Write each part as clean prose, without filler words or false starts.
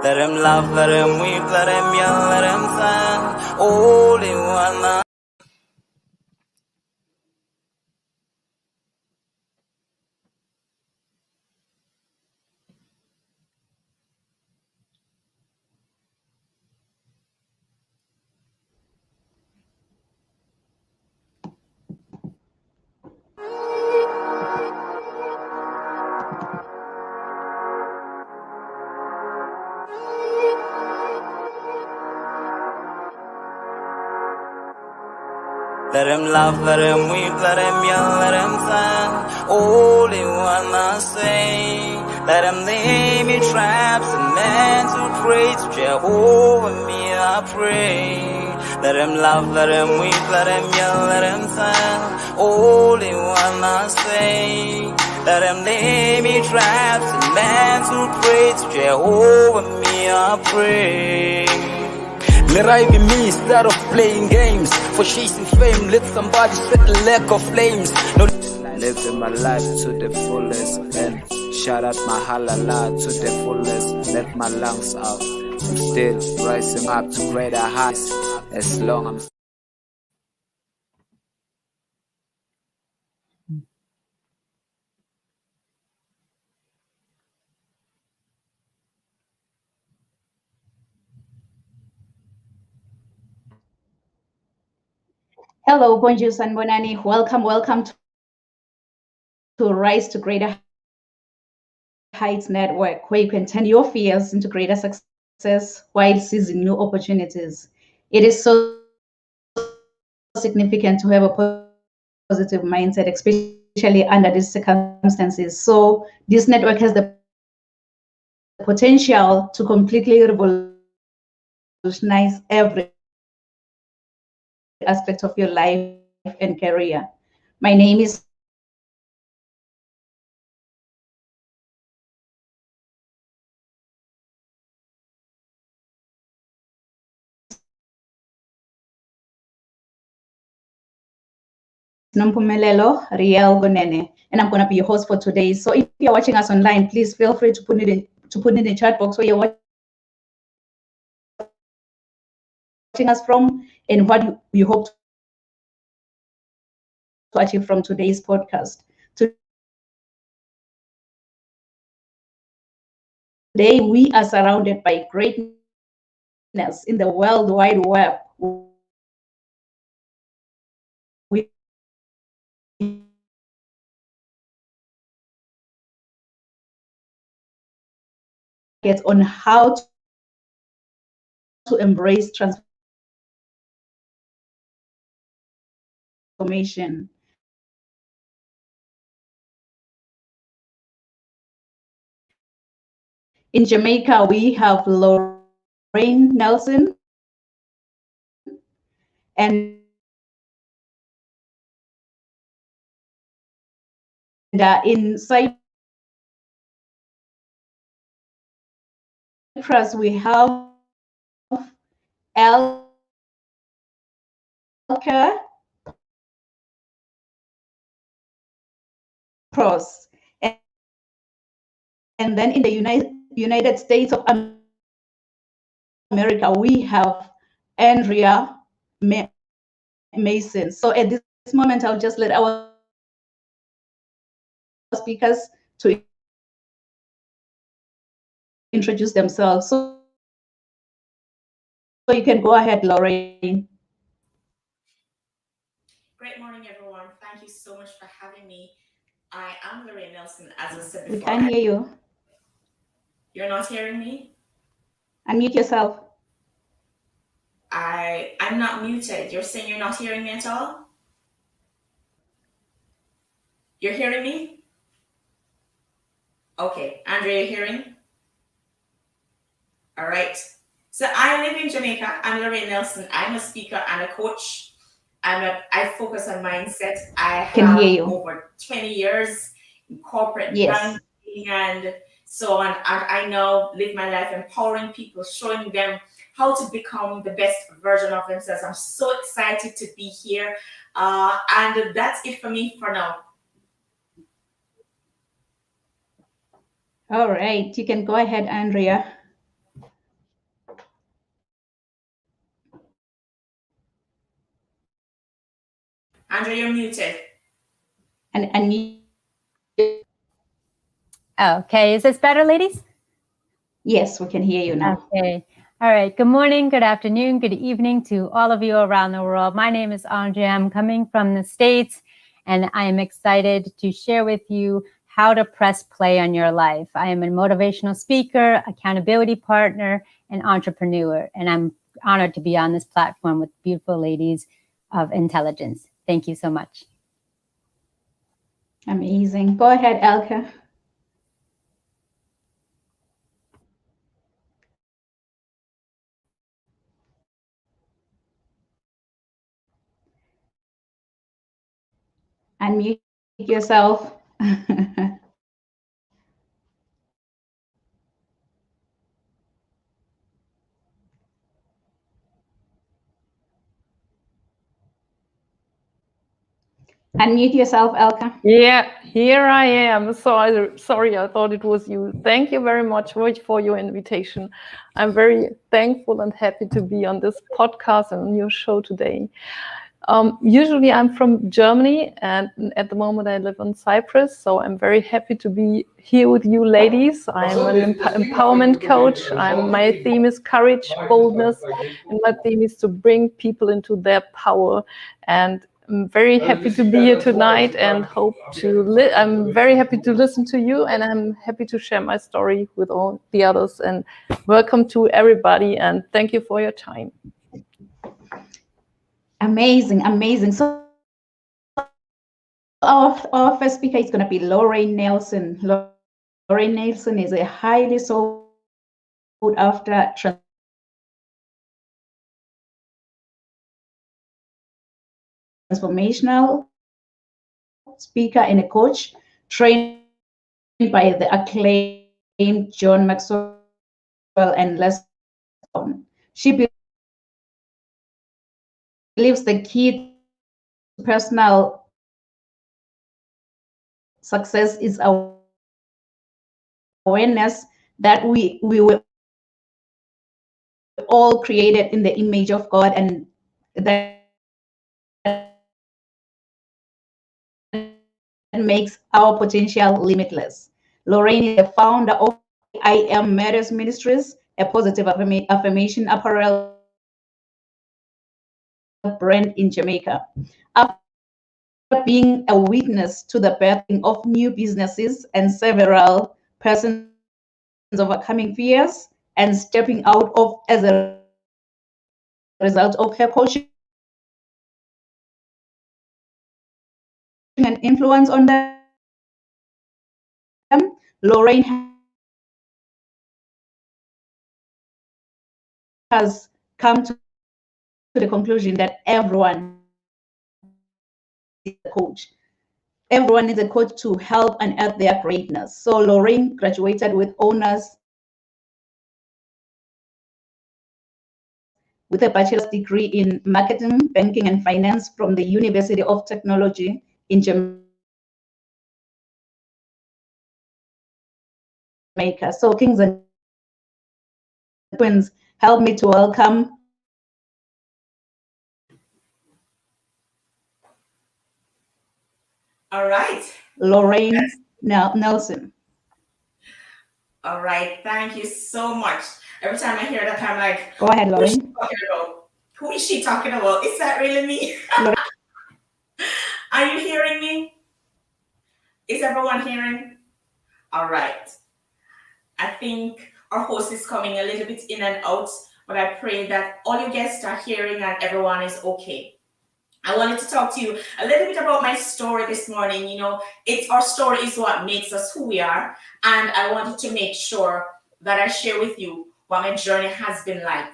Let him laugh, let him weep, let him yell, let him sing. Only one. Let him laugh, let him weep, let him yell, let him sing. Only one must say. Let him lay me traps and men to pray to Jehovah me I pray. Let him laugh, let him weep, let him yell, let him sing. Only one must say. Let him lay me traps and men to pray to Jehovah me I pray. Let I be me instead of playing games. For chasing fame, let somebody set the lack of flames. No, living my life to the fullest and shout out my halala to the fullest. Let my lungs out. I'm still rising up to greater heights as long as I'm Hello, bonjour, Sanbonani. Welcome to Rise to Greater Heights Network, where you can turn your fears into greater success while seizing new opportunities. It is so significant to have a positive mindset, especially under these circumstances. So this network has the potential to completely revolutionize every aspect of your life and career. My name is Nompumelelo Riel Gonene, and I'm going to be your host for today. So if you're watching us online, please feel free to put it in the chat box where you're watching us from and what you hope to achieve from today's podcast. Today, we are surrounded by greatness in the World Wide Web. We get on how to embrace transformation. In Jamaica, we have Lorraine Nelson, and in Cyprus, we have Elka Cross. And then in the United States of America, we have Andrea Mason. So at this moment, I'll just let our speakers to introduce themselves. So you can go ahead, Lorraine. Great morning, everyone. Thank you so much for having me. I am Lorraine Nelson, as I said We before. can't hear you. You're not hearing me? Unmute yourself. I'm not muted. You're saying you're not hearing me at all? You're hearing me? Okay, Andrea, you're hearing? All right. So I live in Jamaica. I'm Lorraine Nelson. I'm a speaker and a coach. I focus on mindset. I Can hear have you. over 20 years in corporate Yes. banking and so on. And I now live my life empowering people, showing them how to become the best version of themselves. I'm so excited to be here. And that's it for me for now. All right. You can go ahead, Andrea. Andrea, you're muted. And you. Okay, is this better, ladies? Yes, we can hear you now. Okay. All right. Good morning, good afternoon, good evening to all of you around the world. My name is Andrea. I'm coming from the States, and I am excited to share with you how to press play on your life. I am a motivational speaker, accountability partner, and entrepreneur, and I'm honored to be on this platform with beautiful ladies of intelligence. Thank you so much. Amazing. Go ahead, Elka. Unmute yourself. Unmute yourself, Elka. Yeah, here I am. Sorry, I thought it was you. Thank you very much for your invitation. I'm very thankful and happy to be on this podcast and on your show today. Usually I'm from Germany, and at the moment I live on Cyprus, so I'm very happy to be here with you ladies. I'm an empowerment coach. My theme is courage, boldness, and my theme is to bring people into their power. And I'm very happy to be here tonight and I'm very happy to listen to you, and I'm happy to share my story with all the others. And welcome to everybody, and thank you for your time. Amazing, amazing. So our first speaker is going to be Lorraine Nelson. Lorraine Nelson is a highly sought after transformational speaker and a coach trained by the acclaimed John Maxwell and Les Brown. She believes the key to personal success is awareness that we were all created in the image of God, and that makes our potential limitless. Lorraine is the founder of I Am Matters Ministries, a positive affirmation apparel brand in Jamaica. After being a witness to the birthing of new businesses and several persons overcoming fears and stepping out of as a result of her coaching and influence on them, Lorraine has come to the conclusion that everyone is a coach. Everyone is a coach to help unearth their greatness. So Lorraine graduated with honors with a bachelor's degree in marketing, banking, and finance from the University of Technology in Jamaica. So kings and queens, help me to welcome All right. Lorraine Nelson. All right. Thank you so much. Every time I hear that, I'm like, go ahead, Lorraine. Who is she talking about? Is that really me? hearing me? Is everyone hearing? All right. I think our host is coming a little bit in and out, but I pray that all you guests are hearing and everyone is okay. I wanted to talk to you a little bit about my story this morning. You know, our story is what makes us who we are. And I wanted to make sure that I share with you what my journey has been like.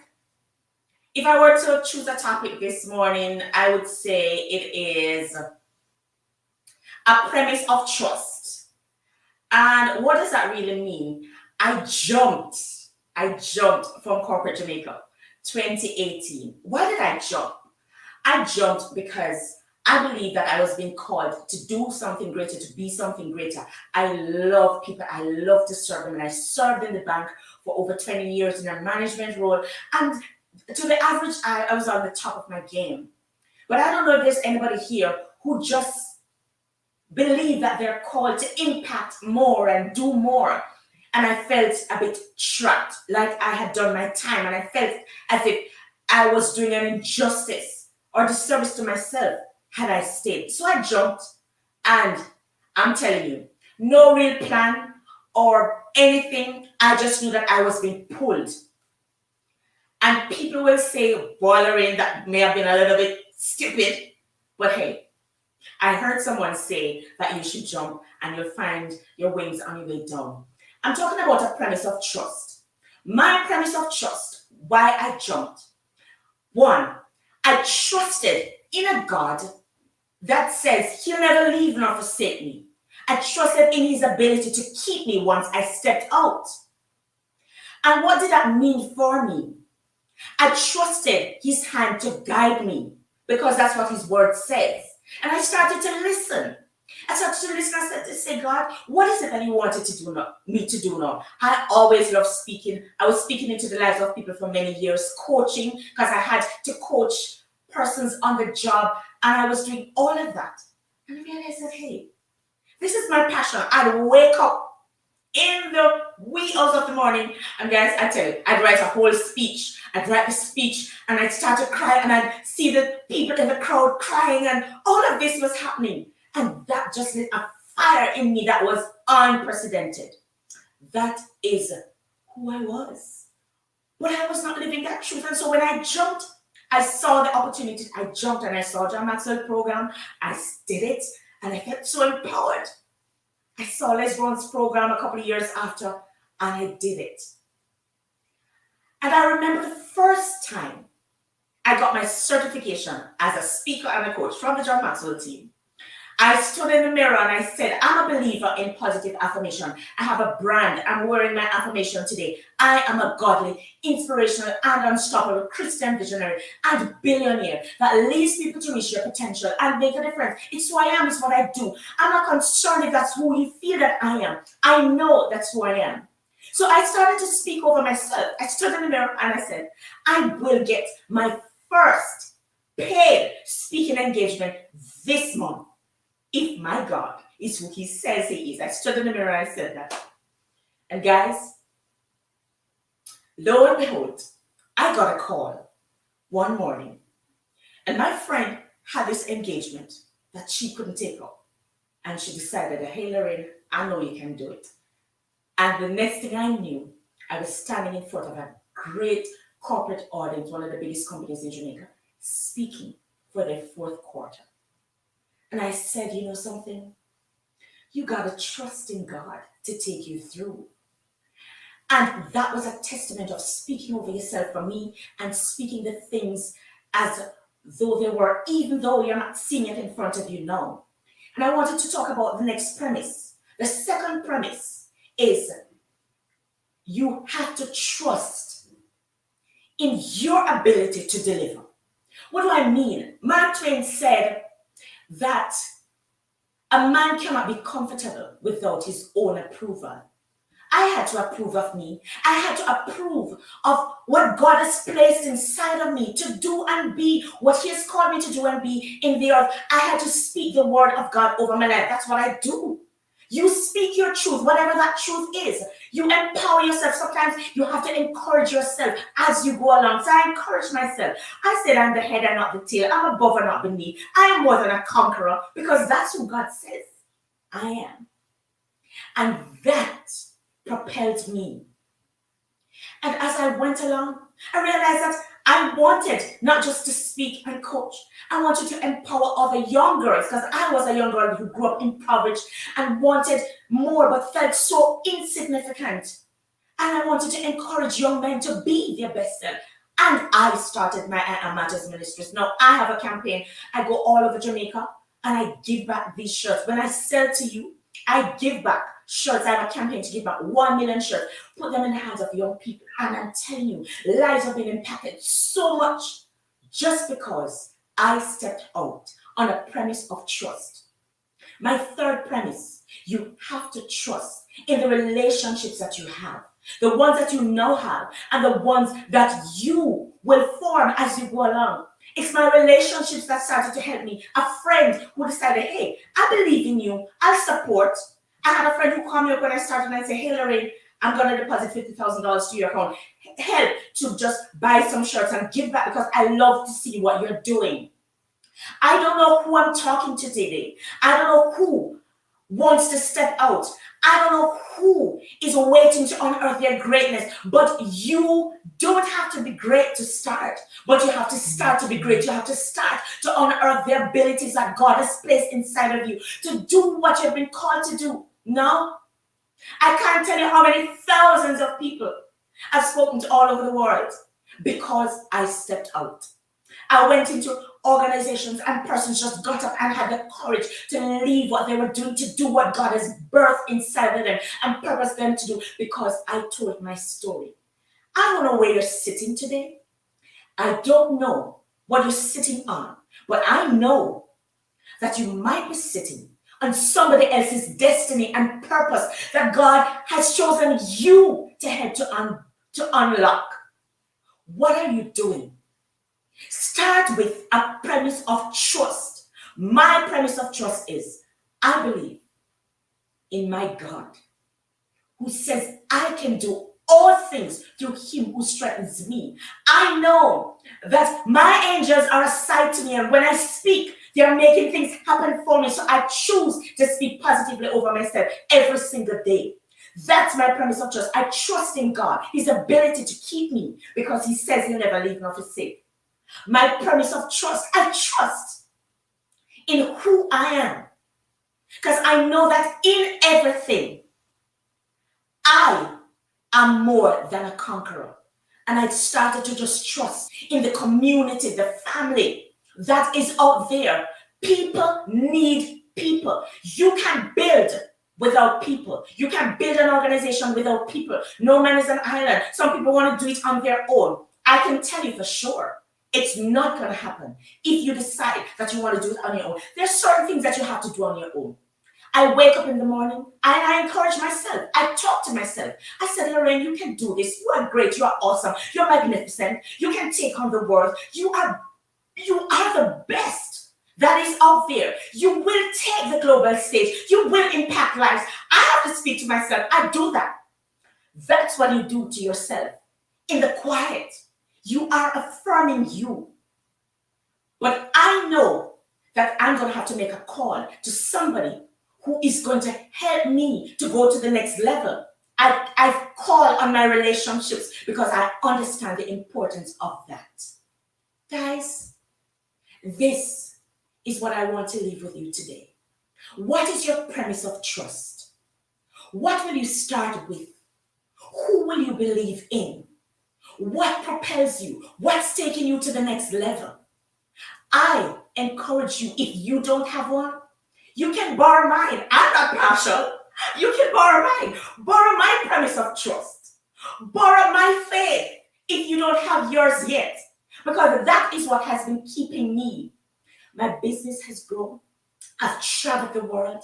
If I were to choose a topic this morning, I would say it is a premise of trust. And what does that really mean? I jumped from corporate Jamaica, 2018. Why did I jump? I jumped because I believe that I was being called to do something greater, to be something greater. I love people. I love to serve them. And I served in the bank for over 20 years in a management role. And to the average eye, I was on the top of my game. But I don't know if there's anybody here who just believe that they're called to impact more and do more. And I felt a bit trapped, like I had done my time. And I felt as if I was doing an injustice or disservice to myself had I stayed. So I jumped, and I'm telling you, no real plan or anything. I just knew that I was being pulled. And people will say, Boilerin, that may have been a little bit stupid, but hey, I heard someone say that you should jump and you'll find your wings on your way down. I'm talking about a premise of trust. My premise of trust, why I jumped. One, I trusted in a God that says he'll never leave nor forsake me. I trusted in his ability to keep me once I stepped out. And what did that mean for me? I trusted his hand to guide me because that's what his word says. And I started to listen. I started to listen. I started to say, God, what is it that you wanted to do now, me to do now? I always loved speaking. I was speaking into the lives of people for many years, coaching, because I had to coach persons on the job, and I was doing all of that. And I realized that, hey, this is my passion. I'd wake up in the wee hours of the morning, and guys, I tell you, I'd write a whole speech. I'd write the speech, and I'd start to cry, and I'd see the people in the crowd crying, and all of this was happening. And that just lit a fire in me that was unprecedented. That is who I was. But I was not living that truth. And so when I jumped, I saw the opportunity. I jumped and I saw John Maxwell program. I did it and I felt so empowered. I saw Les Brown's program a couple of years after and I did it. And I remember the first time I got my certification as a speaker and a coach from the John Maxwell team. I stood in the mirror and I said, I'm a believer in positive affirmation. I have a brand. I'm wearing my affirmation today. I am a godly, inspirational, and unstoppable Christian visionary and billionaire that leads people to reach their potential and make a difference. It's who I am. It's what I do. I'm not concerned if that's who you feel that I am. I know that's who I am. So I started to speak over myself. I stood in the mirror and I said, I will get my first paid speaking engagement this month. If my God is who he says he is. I stood in the mirror and I said that. And guys, lo and behold, I got a call one morning. And my friend had this engagement that she couldn't take up. And she decided, hey, Lorraine, I know you can do it. And the next thing I knew, I was standing in front of a great corporate audience, one of the biggest companies in Jamaica, speaking for their fourth quarter. And I said, you know something? You got to trust in God to take you through. And that was a testament of speaking over yourself for me and speaking the things as though they were, even though you're not seeing it in front of you now. And I wanted to talk about the next premise. The second premise is you have to trust in your ability to deliver. What do I mean? Mark Twain said that a man cannot be comfortable without his own approval. I had to approve of me. I had to approve of what God has placed inside of me to do and be what he has called me to do and be in the earth. I had to speak the word of God over my life. That's what I do. You speak your truth, whatever that truth is. You empower yourself. Sometimes you have to encourage yourself as you go along. So I encourage myself. I said I'm the head and not the tail. I'm above and not beneath. I am more than a conqueror because that's who God says I am. And that propelled me. And as I went along, I realized that I wanted not just to speak and coach. I wanted to empower other young girls because I was a young girl who grew up impoverished and wanted more but felt so insignificant. And I wanted to encourage young men to be their best self. And I started my Matters Ministries. Now I have a campaign. I go all over Jamaica and I give back these shirts. When I sell to you, I give back shirts. I have a campaign to give back 1 million shirts. Put them in the hands of young people. And I'm telling you, lives have been impacted so much just because I stepped out on a premise of trust. My third premise, you have to trust in the relationships that you have. The ones that you now have and the ones that you will form as you go along. It's my relationships that started to help me. A friend who decided, hey, I believe in you. I'll support. I had a friend who called me up when I started and said, hey, Lorraine, I'm going to deposit $50,000 to your account. Help to just buy some shirts and give back because I love to see what you're doing. I don't know who I'm talking to today. I don't know who wants to step out. I don't know who is waiting to unearth their greatness, but you don't have to be great to start, but you have to start to be great. You have to start to unearth the abilities that God has placed inside of you to do what you've been called to do. Now, I can't tell you how many thousands of people I've spoken to all over the world because I stepped out. I went into organizations and persons just got up and had the courage to leave what they were doing to do what God has birthed inside of them and purposed them to do because I told my story. I don't know where you're sitting today. I don't know what you're sitting on, but I know that you might be sitting on somebody else's destiny and purpose that God has chosen you to help to unlock. What are you doing? Start with a premise of trust. My premise of trust is I believe in my God who says I can do all things through him who strengthens me. I know that my angels are assigned to me, and when I speak, they are making things happen for me. So I choose to speak positively over myself every single day. That's my premise of trust. I trust in God, his ability to keep me because he says he'll never leave nor forsake. My premise of trust, I trust in who I am because I know that in everything, I am more than a conqueror. And I started to just trust in the community, the family that is out there. People need people. You can build without people. You can build an organization without people. No man is an island. Some people want to do it on their own. I can tell you for sure, it's not going to happen if you decide that you want to do it on your own. There's certain things that you have to do on your own. I wake up in the morning and I encourage myself. I talk to myself. I said, Lorraine, you can do this. You are great. You are awesome. You're magnificent. You can take on the world. You are the best that is out there. You will take the global stage. You will impact lives. I have to speak to myself. I do that. That's what you do to yourself. In the quiet, you are affirming you. But I know that I'm going to have to make a call to somebody who is going to help me to go to the next level. I call on my relationships because I understand the importance of that. Guys, this is what I want to leave with you today. What is your premise of trust? What will you start with? Who will you believe in? What propels you? What's taking you to the next level? I encourage you, if you don't have one, you can borrow mine. I'm not partial. You can borrow mine. Borrow my premise of trust. Borrow my faith if you don't have yours yet. Because that is what has been keeping me. My business has grown. I've traveled the world.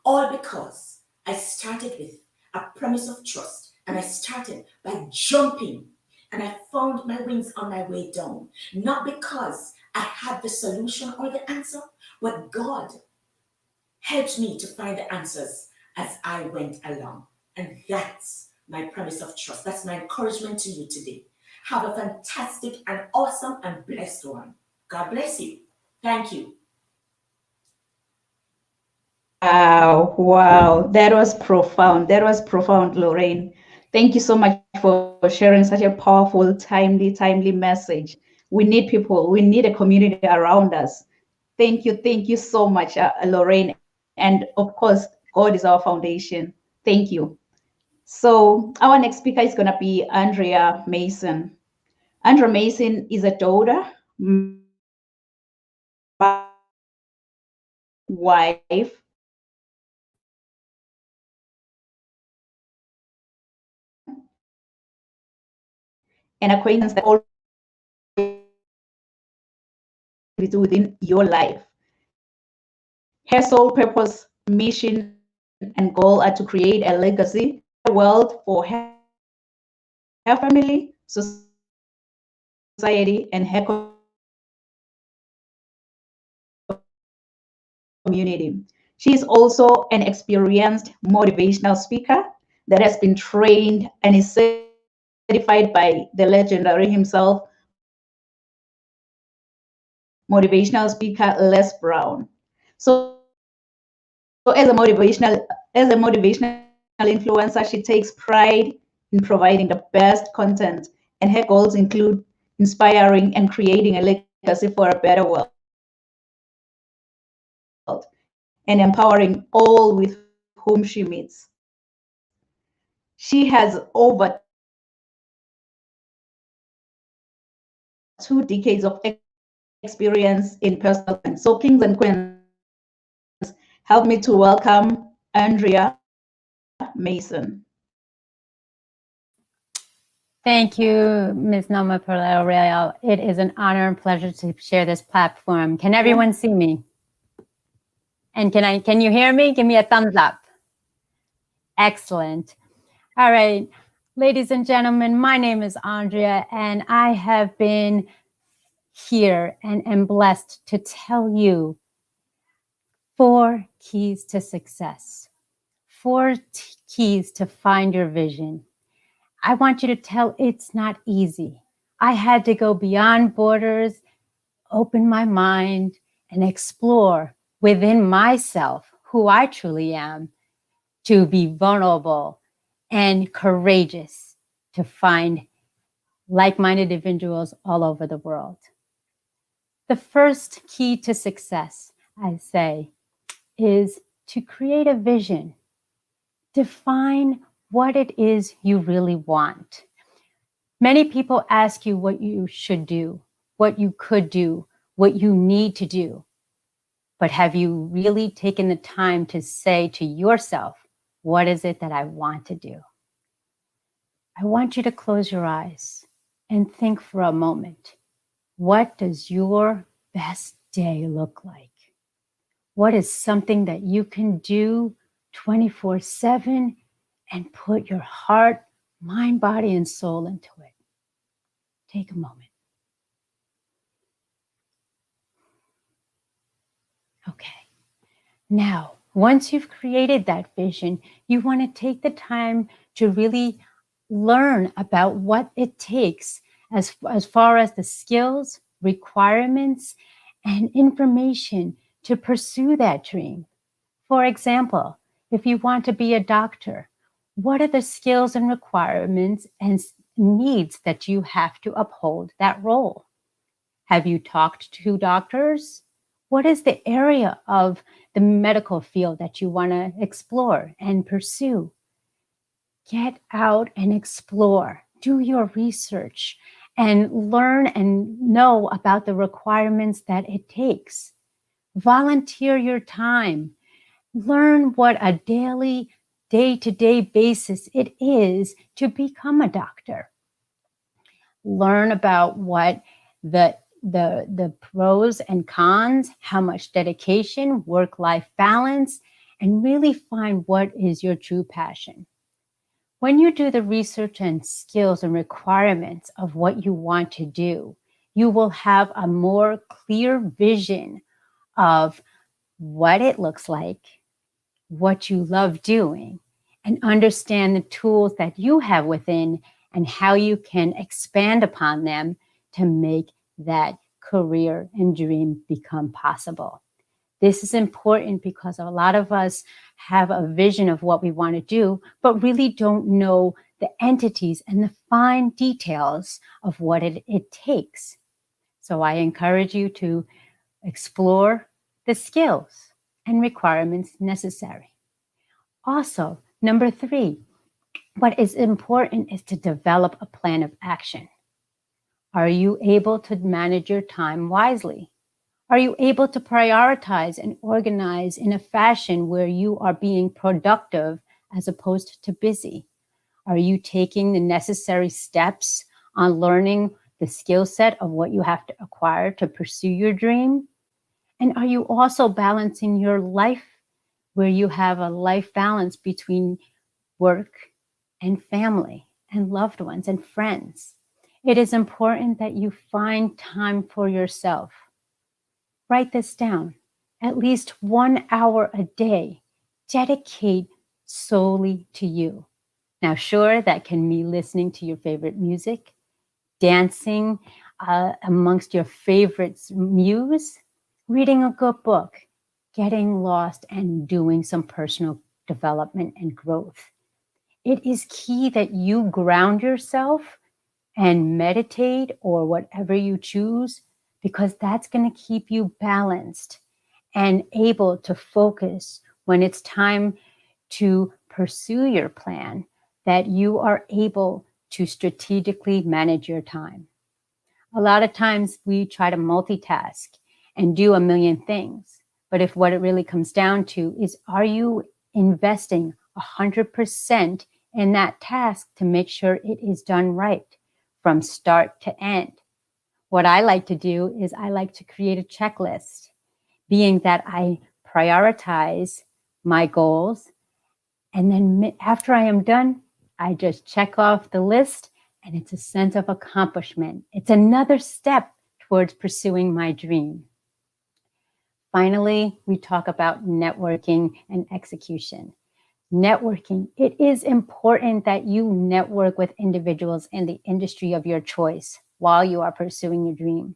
All because I started with a premise of trust. And I started by jumping. And I found my wings on my way down. Not because I had the solution or the answer, but God helped me to find the answers as I went along. And that's my promise of trust. That's my encouragement to you today. Have a fantastic and awesome and blessed one. God bless you. Thank you. Wow, wow, that was profound. That was profound, Lorraine. Thank you so much for sharing such a powerful, timely message. We need people, we need a community around us. Thank you so much, Lorraine. And of course, God is our foundation. Thank you. So, our next speaker is going to be Andrea Mason. Andrea Mason is a daughter, wife, and acquaintance that all within your life. Her sole purpose, mission, and goal are to create a legacy, a world for her family, society, and her community. She is also an experienced motivational speaker that has been trained and is certified by the legendary himself, motivational speaker Les Brown. So as a motivational influencer, she takes pride in providing the best content, and her goals include inspiring and creating a legacy for a better world and empowering all with whom she meets. She has over 2 decades of experience in personal finance. So, kings and queens, help me to welcome Andrea Mason. Thank you, Ms. Norma Perlero Real. It is an honor and pleasure to share this platform. Can everyone see me? And can you hear me? Give me a thumbs up. Excellent. All right, ladies and gentlemen, my name is Andrea, and I have been here and am blessed to tell you 4 keys to success, 4 keys to find your vision. I want you to tell it's not easy. I had to go beyond borders, open my mind, and explore within myself who I truly am, to be vulnerable and courageous, to find like-minded individuals all over the world. The first key to success, I say, is to create a vision. Define what it is you really want. Many people ask you what you should do, what you could do, what you need to do. But have you really taken the time to say to yourself, what is it that I want to do? I want you to close your eyes and think for a moment. What does your best day look like? What is something that you can do 24/7 and put your heart, mind, body, and soul into it? Take a moment. Okay. Now, once you've created that vision, you want to take the time to really learn about what it takes as far as the skills, requirements, and information to pursue that dream. For example, if you want to be a doctor, what are the skills and requirements and needs that you have to uphold that role? Have you talked to doctors? What is the area of the medical field that you want to explore and pursue? Get out and explore. Do your research and learn and know about the requirements that it takes. Volunteer your time. Learn what a daily, day-to-day basis it is to become a doctor. Learn about what the pros and cons, how much dedication, work-life balance, and really find what is your true passion. When you do the research and skills and requirements of what you want to do, you will have a more clear vision of what it looks like, what you love doing and understand the tools that you have within and how you can expand upon them to make that career and dream become possible. This is important because a lot of us have a vision of what we want to do, but really don't know the entities and the fine details of what it takes. So I encourage you to explore the skills and requirements necessary. Also, number 3, what is important is to develop a plan of action. Are you able to manage your time wisely? Are you able to prioritize and organize in a fashion where you are being productive as opposed to busy? Are you taking the necessary steps on learning the skill set of what you have to acquire to pursue your dream? And are you also balancing your life where you have a life balance between work and family and loved ones and friends? It is important that you find time for yourself. Write this down. At least 1 hour a day, dedicate solely to you. Now, sure, that can be listening to your favorite music, dancing amongst your favorite muse, reading a good book, getting lost, and doing some personal development and growth. It is key that you ground yourself and meditate or whatever you choose, because that's going to keep you balanced and able to focus when it's time to pursue your plan, that you are able to strategically manage your time. A lot of times we try to multitask and do a million things. But if what it really comes down to is, are you investing 100% in that task to make sure it is done right from start to end? What I like to do is I like to create a checklist, being that I prioritize my goals. And then after I am done, I just check off the list, and it's a sense of accomplishment. It's another step towards pursuing my dream. Finally, we talk about networking and execution. Networking, it is important that you network with individuals in the industry of your choice while you are pursuing your dream.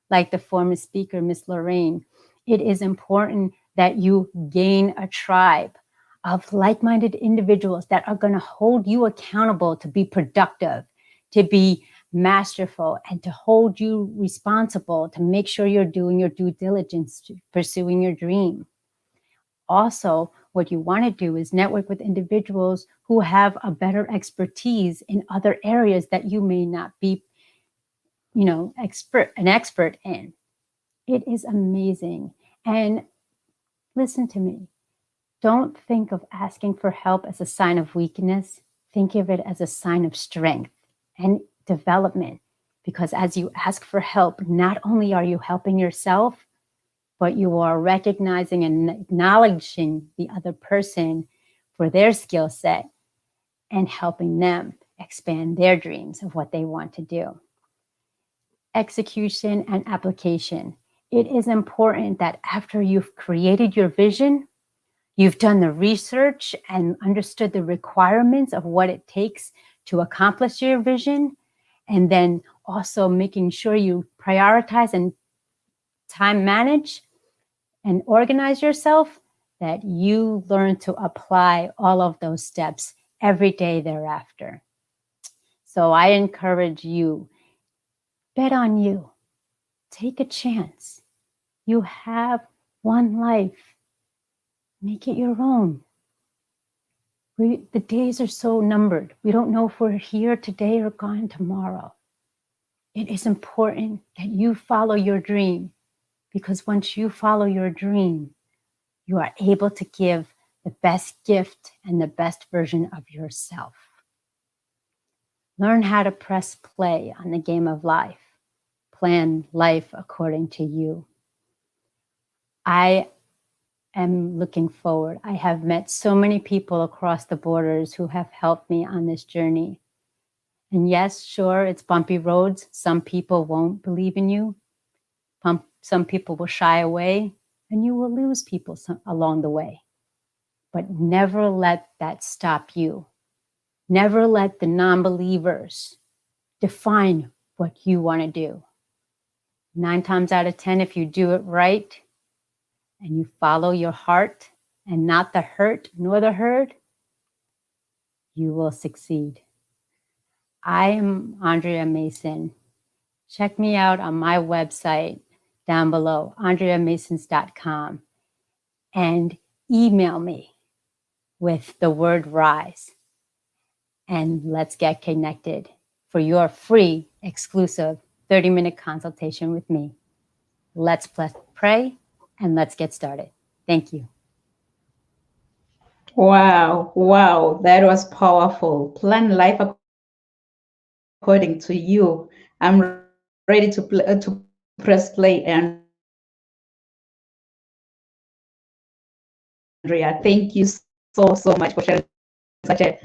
Like the former speaker, Miss Lorraine, it is important that you gain a tribe of like-minded individuals that are going to hold you accountable to be productive, to be masterful, and to hold you responsible to make sure you're doing your due diligence to pursuing your dream. Also, what you want to do is network with individuals who have a better expertise in other areas that you may not be, an expert in. It is amazing. And listen to me. Don't think of asking for help as a sign of weakness. Think of it as a sign of strength and development. Because as you ask for help, not only are you helping yourself, but you are recognizing and acknowledging the other person for their skill set and helping them expand their dreams of what they want to do. Execution and application. It is important that after you've created your vision, you've done the research and understood the requirements of what it takes to accomplish your vision, and then also making sure you prioritize and time manage and organize yourself, that you learn to apply all of those steps every day thereafter. So I encourage you, bet on you. Take a chance. You have one life. Make it your own. The days are so numbered. We don't know if we're here today or gone tomorrow. It is important that you follow your dream, because once you follow your dream, you are able to give the best gift and the best version of yourself. Learn how to press play on the game of life. Plan life according to you. I am looking forward. I have met so many people across the borders who have helped me on this journey. And yes, sure, it's bumpy roads. Some people won't believe in you. Some people will shy away, and you will lose people along the way. But never let that stop you. Never let the non-believers define what you want to do. 9 times out of 10, if you do it right and you follow your heart and not the hurt nor the herd, you will succeed. I am Andrea Mason. Check me out on my website down below, andreamasons.com, and email me with the word rise. And let's get connected for your free, exclusive 30-minute consultation with me. Let's pray and let's get started. Thank you. Wow, wow, that was powerful. Plan life according to you. I'm ready to press play, and Andrea, thank you so much for sharing such a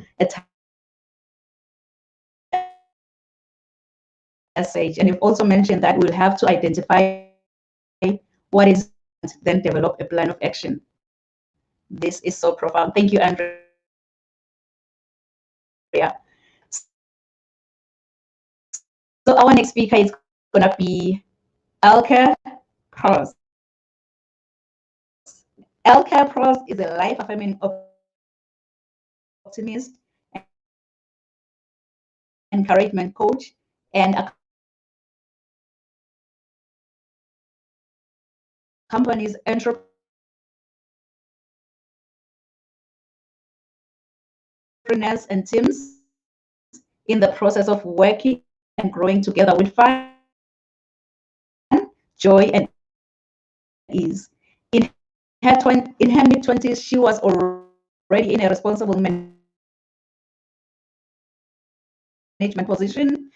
message. And you've also mentioned that we'll have to identify what is, then develop a plan of action. This is so profound. Thank you, Andrea. So our next speaker is going to be Elke Prost. Elke Prost is a life-affirming optimist, encouragement coach, and a company's entrepreneurs and teams in the process of working and growing together with fun, joy, and ease. In her mid-20s, she was already in a responsible management position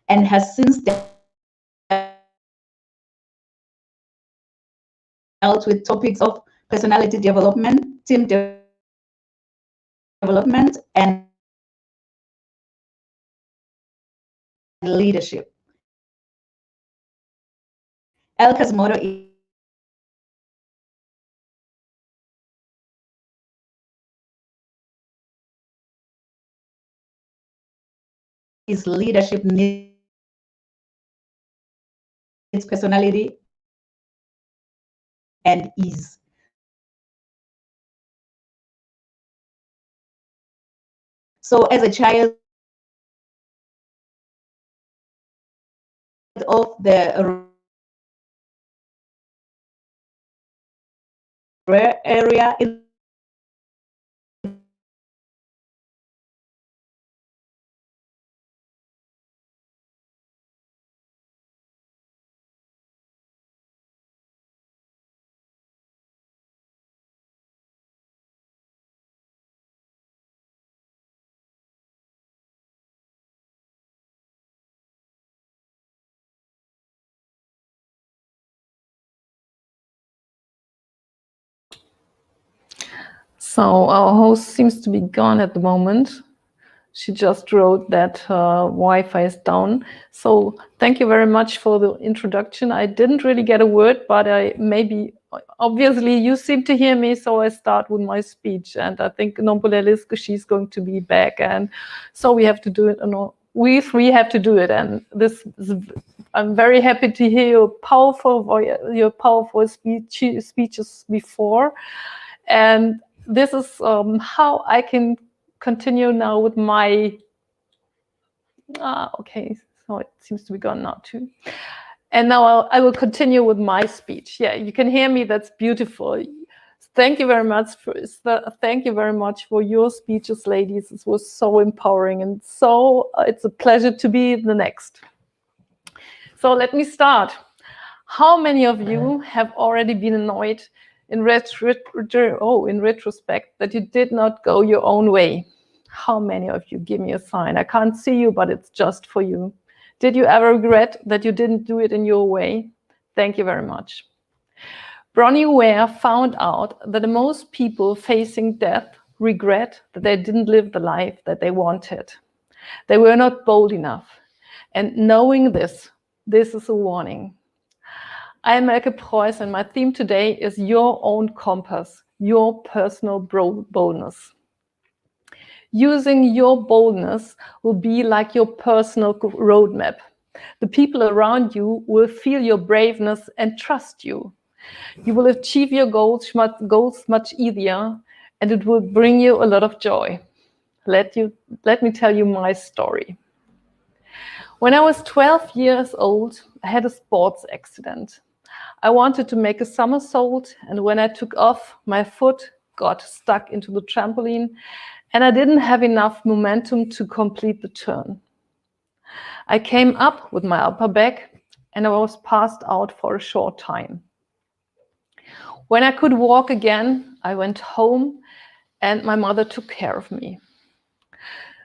and has since dealt with topics of personality development, team development, and leadership. Elke's motto is leadership needs personality and ease. So as a child of the rural area in So our host seems to be gone at the moment. She just wrote that Wi-Fi is down. So thank you very much for the introduction. I didn't really get a word, but obviously you seem to hear me, so I start with my speech. And I think Nombulelisk, she's going to be back. And so we have to do it. We three have to do it. And I'm very happy to hear your powerful speeches before. And this is how I can continue now with my, okay, so it seems to be gone now too. And now I will continue with my speech. Yeah, you can hear me, that's beautiful. Thank you very much for your speeches, ladies. This was so empowering, and so it's a pleasure to be the next. So let me start. How many of you have already been annoyed in retrospect that you did not go your own way? How many of you? Give me a sign. I can't see you, but it's just for you. Did you ever regret that you didn't do it in your way? Thank you very much. Bronnie Ware found out that the most people facing death regret that they didn't live the life that they wanted. They were not bold enough. And knowing this is a warning. I am Elke Preuss, and my theme today is your own compass, your personal boldness. Using your boldness will be like your personal roadmap. The people around you will feel your braveness and trust you. You will achieve your goals much easier, and it will bring you a lot of joy. Let me tell you my story. When I was 12 years old, I had a sports accident. I wanted to make a somersault, and when I took off, my foot got stuck into the trampoline, and I didn't have enough momentum to complete the turn. I came up with my upper back, and I was passed out for a short time. When I could walk again, I went home, and my mother took care of me.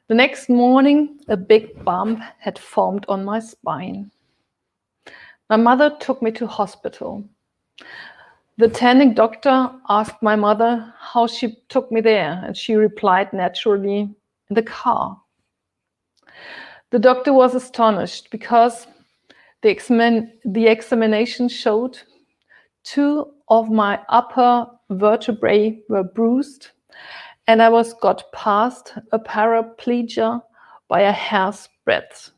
The next morning, a big bump had formed on my spine. My mother took me to hospital. The attending doctor asked my mother how she took me there, and she replied naturally, in the car. The doctor was astonished because the examination showed 2 of my upper vertebrae were bruised, and I got past a paraplegia by a hair's breadth.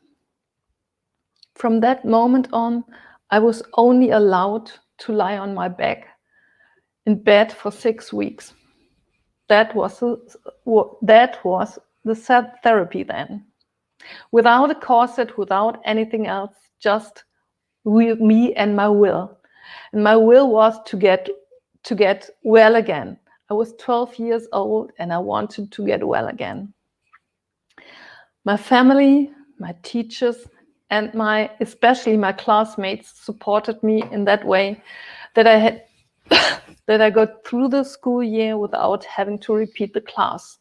From that moment on, I was only allowed to lie on my back in bed for 6 weeks. That was the sad therapy then. Without a corset, without anything else, just me and my will. And my will was to get well again. I was 12 years old and I wanted to get well again. My family, my teachers, and especially my classmates supported me in that way that I got through the school year without having to repeat the class.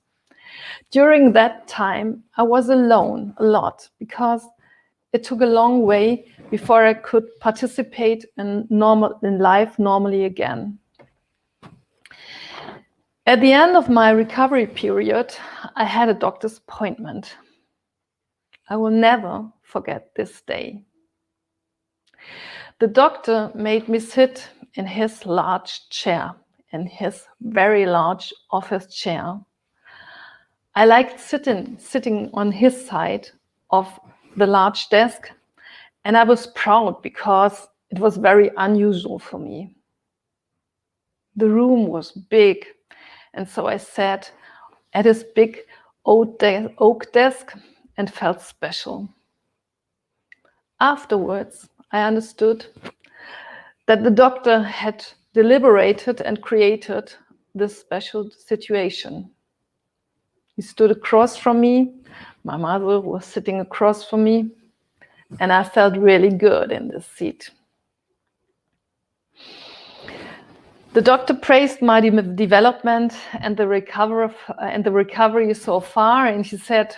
During that time, I was alone a lot because it took a long way before I could participate in life normally again. At the end of my recovery period, I had a doctor's appointment. I will never forget this day. The doctor made me sit in his large chair, in his very large office chair. I liked sitting on his side of the large desk, and I was proud because it was very unusual for me. The room was big, and so I sat at his big oak desk and felt special. Afterwards, I understood that the doctor had deliberated and created this special situation. He stood across from me, my mother was sitting across from me, and I felt really good in this seat. The doctor praised my development and the recovery so far, and he said,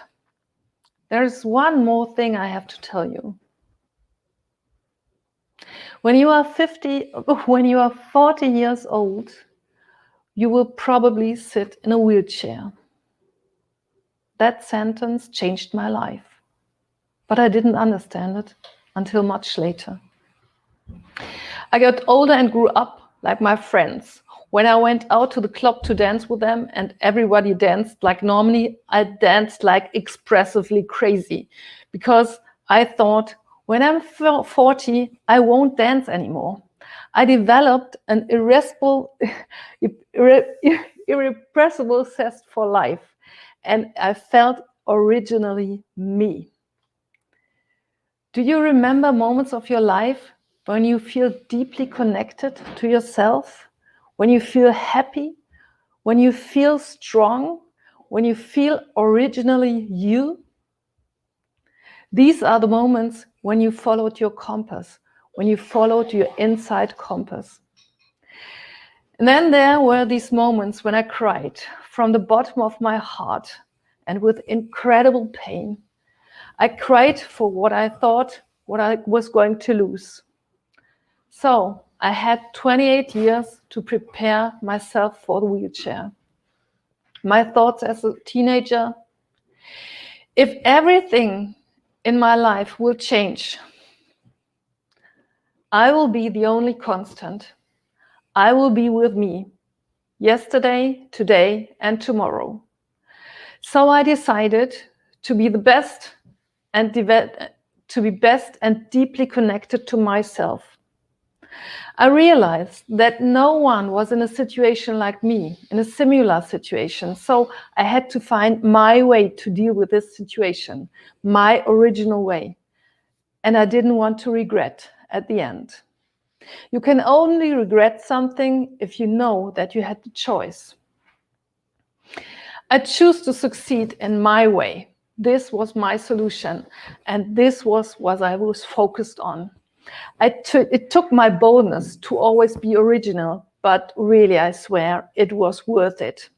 "There's one more thing I have to tell you. When you are 40 years old, you will probably sit in a wheelchair." That sentence changed my life, but I didn't understand it until much later. I got older and grew up like my friends. When I went out to the club to dance with them and everybody danced like normally, I danced like expressively crazy because I thought, when I'm 40, I won't dance anymore. I developed an irrepressible zest for life, and I felt originally me. Do you remember moments of your life when you feel deeply connected to yourself, when you feel happy, when you feel strong, when you feel originally you? These are the moments when you followed your compass, when you followed your inside compass. And then there were these moments when I cried from the bottom of my heart and with incredible pain. I cried for what I thought, what I was going to lose. So I had 28 years to prepare myself for the wheelchair. My thoughts as a teenager: if everything in my life will change, I will be the only constant. I will be with me yesterday, today, and tomorrow. So I decided to be the best and deeply connected to myself. I realized that no one was in a situation like me, in a similar situation. So I had to find my way to deal with this situation, my original way. And I didn't want to regret at the end. You can only regret something if you know that you had the choice. I choose to succeed in my way. This was my solution, and this was what I was focused on. It took my boldness to always be original, but really, I swear, it was worth it.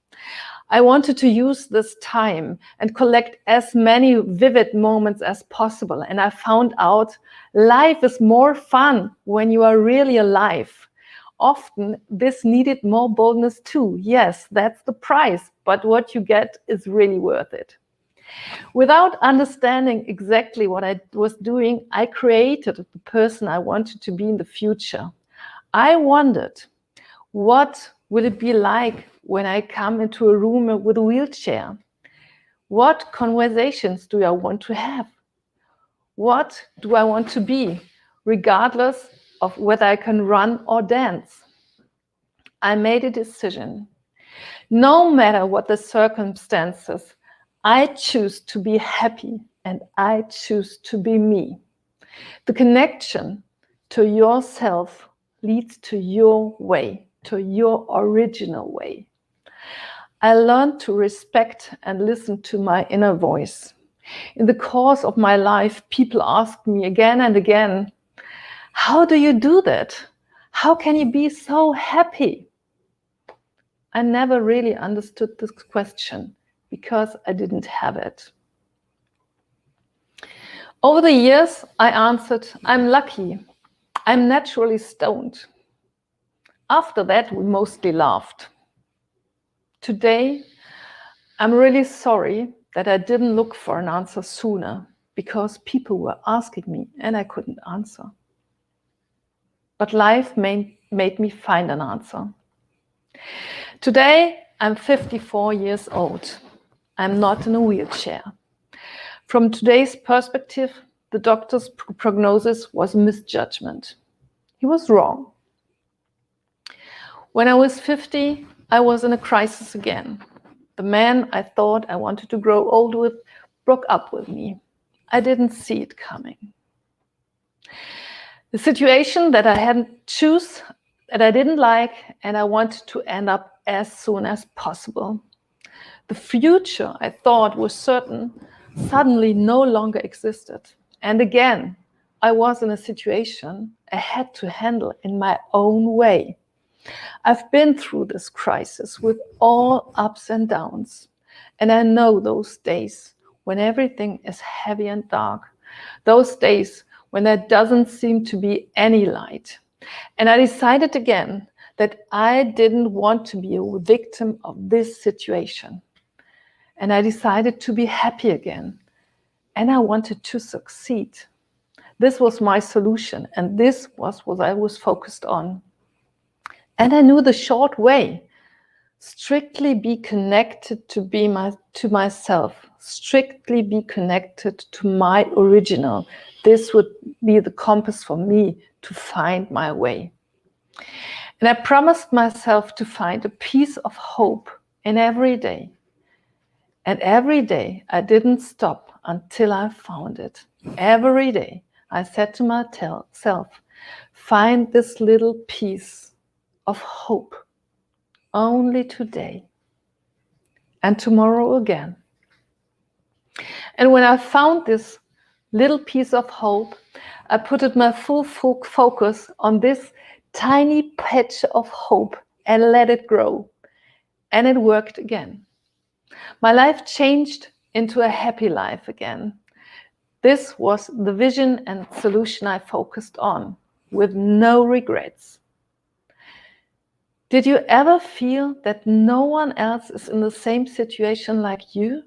I wanted to use this time and collect as many vivid moments as possible. And I found out life is more fun when you are really alive. Often this needed more boldness too. Yes, that's the price, but what you get is really worth it. Without understanding exactly what I was doing, I created the person I wanted to be in the future. I wondered, what will it be like when I come into a room with a wheelchair? What conversations do I want to have? What do I want to be, regardless of whether I can run or dance? I made a decision. No matter what the circumstances, I choose to be happy and I choose to be me. The connection to yourself leads to your way, to your original way. I learned to respect and listen to my inner voice. In the course of my life, people asked me again and again, how do you do that? How can you be so happy? I never really understood this question because I didn't have it. Over the years, I answered, I'm lucky. I'm naturally stoned. After that, we mostly laughed. Today, I'm really sorry that I didn't look for an answer sooner because people were asking me and I couldn't answer. But life made me find an answer. Today, I'm 54 years old. I'm not in a wheelchair. From today's perspective, the doctor's prognosis was a misjudgment. He was wrong. When I was 50, I was in a crisis again. The man I thought I wanted to grow old with broke up with me. I didn't see it coming. The situation that I hadn't choose, that I didn't like, and I wanted to end up as soon as possible. The future I thought was certain suddenly no longer existed. And again, I was in a situation I had to handle in my own way. I've been through this crisis with all ups and downs. And I know those days when everything is heavy and dark. Those days when there doesn't seem to be any light. And I decided again that I didn't want to be a victim of this situation. And I decided to be happy again. And I wanted to succeed. This was my solution, and this was what I was focused on. And I knew the short way. Strictly be connected to myself. Strictly be connected to my original. This would be the compass for me to find my way. And I promised myself to find a piece of hope in every day. And every day I didn't stop until I found it. Every day I said to myself, find this little piece of hope. Only today and tomorrow again. And when I found this little piece of hope, I put my full focus on this tiny patch of hope and let it grow. And it worked again. My life changed into a happy life again. This was the vision and solution I focused on with no regrets. Did you ever feel that no one else is in the same situation like you?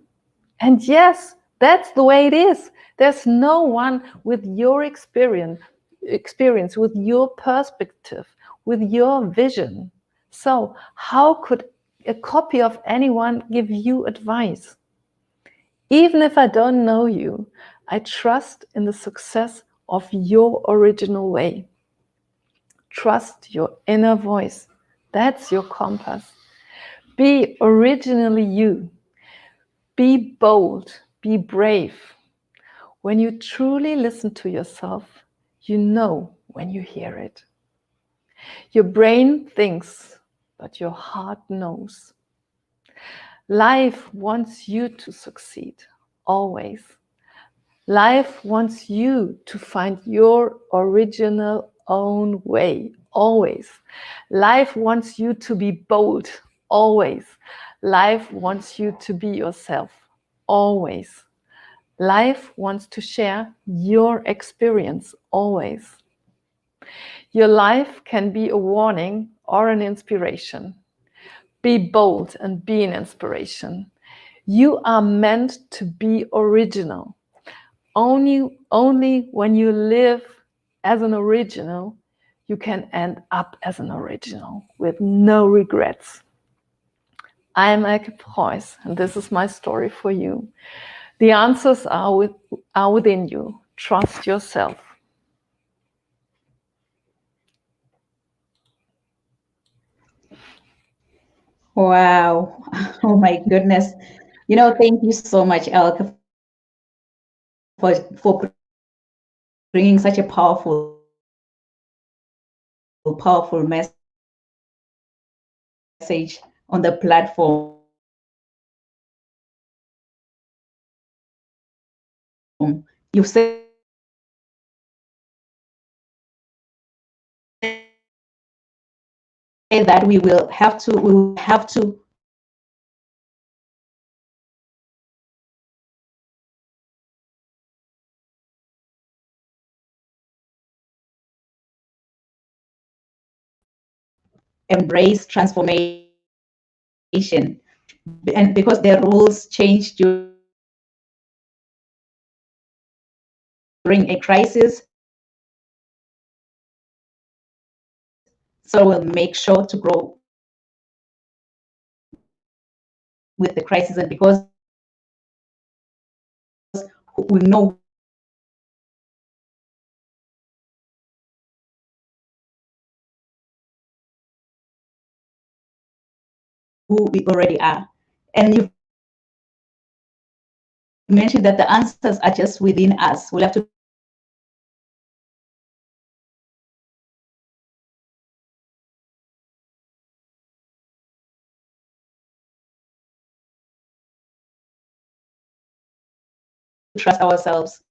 And yes, that's the way it is. There's no one with your experience, experience, with your perspective, with your vision. So how could a copy of anyone give you advice? Even if I don't know you, I trust in the success of your original way. Trust your inner voice. That's your compass. Be originally you. Be bold. Be brave. When you truly listen to yourself, you know when you hear it. Your brain thinks, but your heart knows. Life wants you to succeed, always. Life wants you to find your original own way, always. Life wants you to be bold, always. Life wants you to be yourself, always. Life wants to share your experience, always. Your life can be a warning or an inspiration. Be bold and be an inspiration. You are meant to be original. Only when you live as an original, you can end up as an original with no regrets. I am Elke Preuss, and this is my story for you. The answers are within you. Trust yourself. Wow. Oh my goodness. Thank you so much, Elke, for bringing such a powerful message on the platform. You've said that we will have to embrace transformation, and because the rules change during a crisis, so we'll make sure to grow with the crisis, and because we know who we already are. And you've mentioned that the answers are just within us. We'll have to trust ourselves.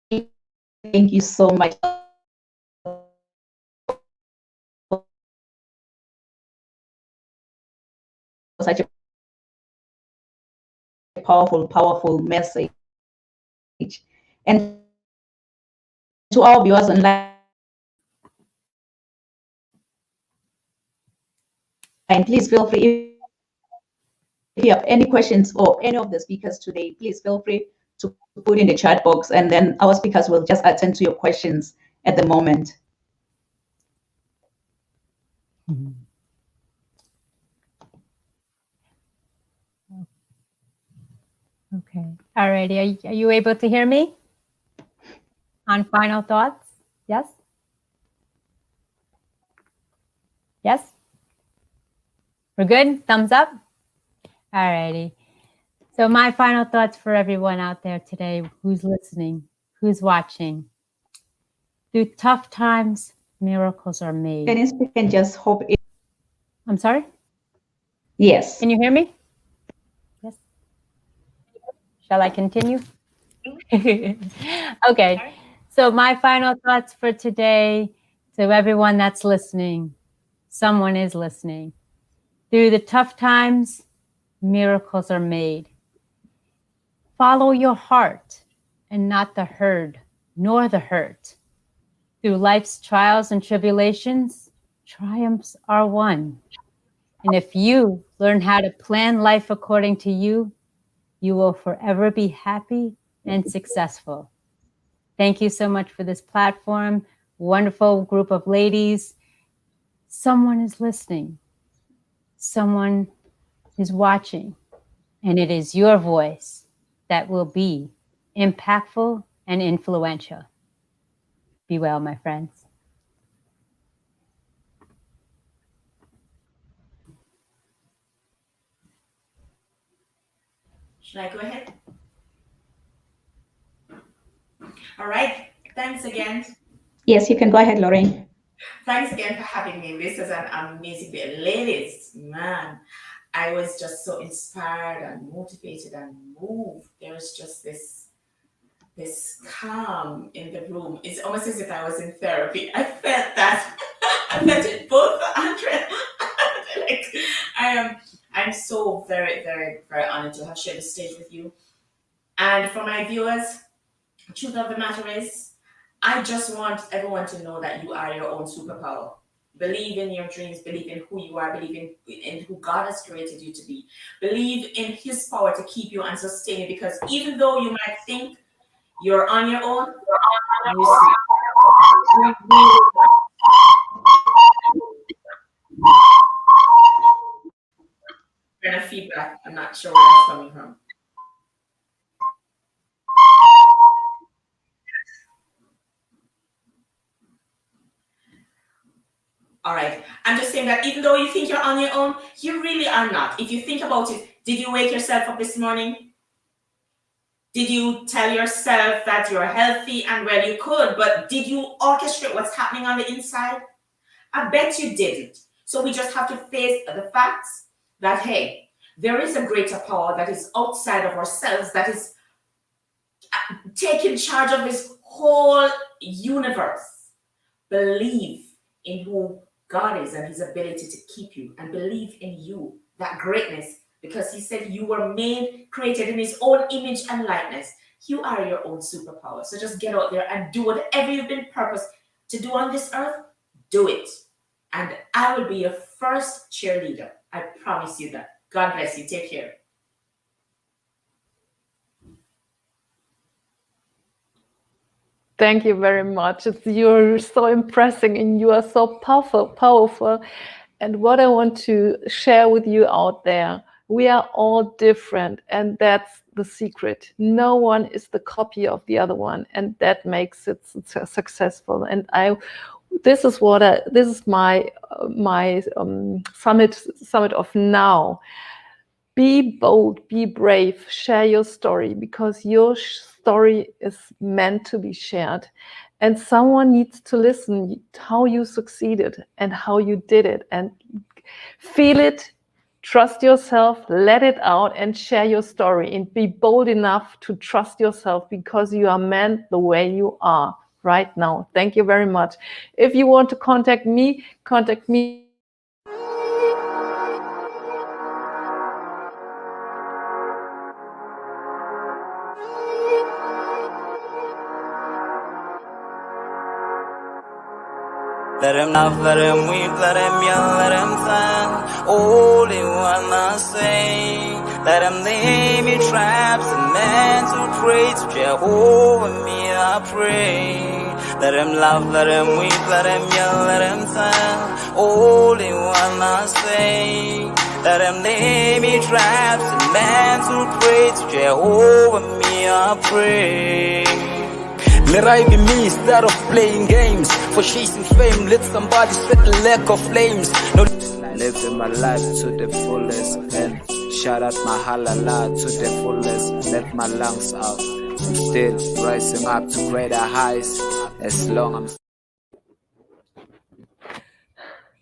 Thank you so much for such a powerful message. And to our viewers online, please feel free, if you have any questions for any of the speakers today, please feel free to put in the chat box, and then our speakers will just attend to your questions at the moment. Okay. Alrighty. Are you able to hear me? On final thoughts? Yes? Yes? We're good? Thumbs up? Alrighty. So my final thoughts for everyone out there today who's listening, who's watching. Through tough times, miracles are made. Dennis, we can just hope it. I'm sorry? Yes. Can you hear me? Yes. Shall I continue? Okay. So my final thoughts for today, to everyone that's listening, someone is listening. Through the tough times, miracles are made. Follow your heart and not the herd, nor the hurt. Through life's trials and tribulations, triumphs are won. And if you learn how to plan life according to you, you will forever be happy and successful. Thank you so much for this platform. Wonderful group of ladies. Someone is listening. Someone is watching. And it is your voice that will be impactful and influential. Be well, my friends. Should I go ahead? All right. Thanks again. Yes, you can go ahead, Lorraine. Thanks again for having me. This is an amazing day. Ladies, man, I was just so inspired and motivated and moved. There was just this calm in the room. It's almost as if I was in therapy. I felt that. I felt it both for Andrea. I'm so very, very, very honored to have shared the stage with you. And for my viewers, the truth of the matter is, I just want everyone to know that you are your own superpower. Believe in your dreams, believe in who you are, believe in who God has created you to be. Believe in His power to keep you and sustain you, because even though you might think you're on your own, kind of feedback. I'm not sure where that's coming from. All right. I'm just saying that even though you think you're on your own, you really are not. If you think about it, did you wake yourself up this morning? Did you tell yourself that you're healthy and well? You could, but did you orchestrate what's happening on the inside? I bet you didn't. So we just have to face the facts that, hey, there is a greater power that is outside of ourselves, that is taking charge of this whole universe. Believe in who God is and His ability to keep you, and believe in you, that greatness, because He said you were made, created in His own image and likeness. You are your own superpower. So just get out there and do whatever you've been purposed to do on this earth. Do it. And I will be your first cheerleader. I promise you that. God bless you. Take care. Thank you very much. You're so impressive and you are so powerful. And what I want to share with you out there, we are all different, and that's the secret. No one is the copy of the other one, and that makes it successful. And this is my summit of now. Be bold, be brave, share your story, because your story is meant to be shared. And someone needs to listen how you succeeded and how you did it, and feel it, trust yourself, let it out and share your story, and be bold enough to trust yourself, because you are meant the way you are right now. Thank you very much. If you want to contact me, contact me. Let him laugh, let him weep, let him yell, let him thank. All they wanna say. Let him lay me traps and mental traits. Jehovah, me I pray. Let him laugh, let him weep, let him yell, let him thank. All they wanna say. Let him lay me traps and mental traits. Jehovah, me I pray. Let I be me instead of playing games. For chasing fame, let somebody set the lack of flames. No, living my life to the fullest, and shout out my halala to the fullest. Let my lungs out. I'm still rising up to greater heights as long as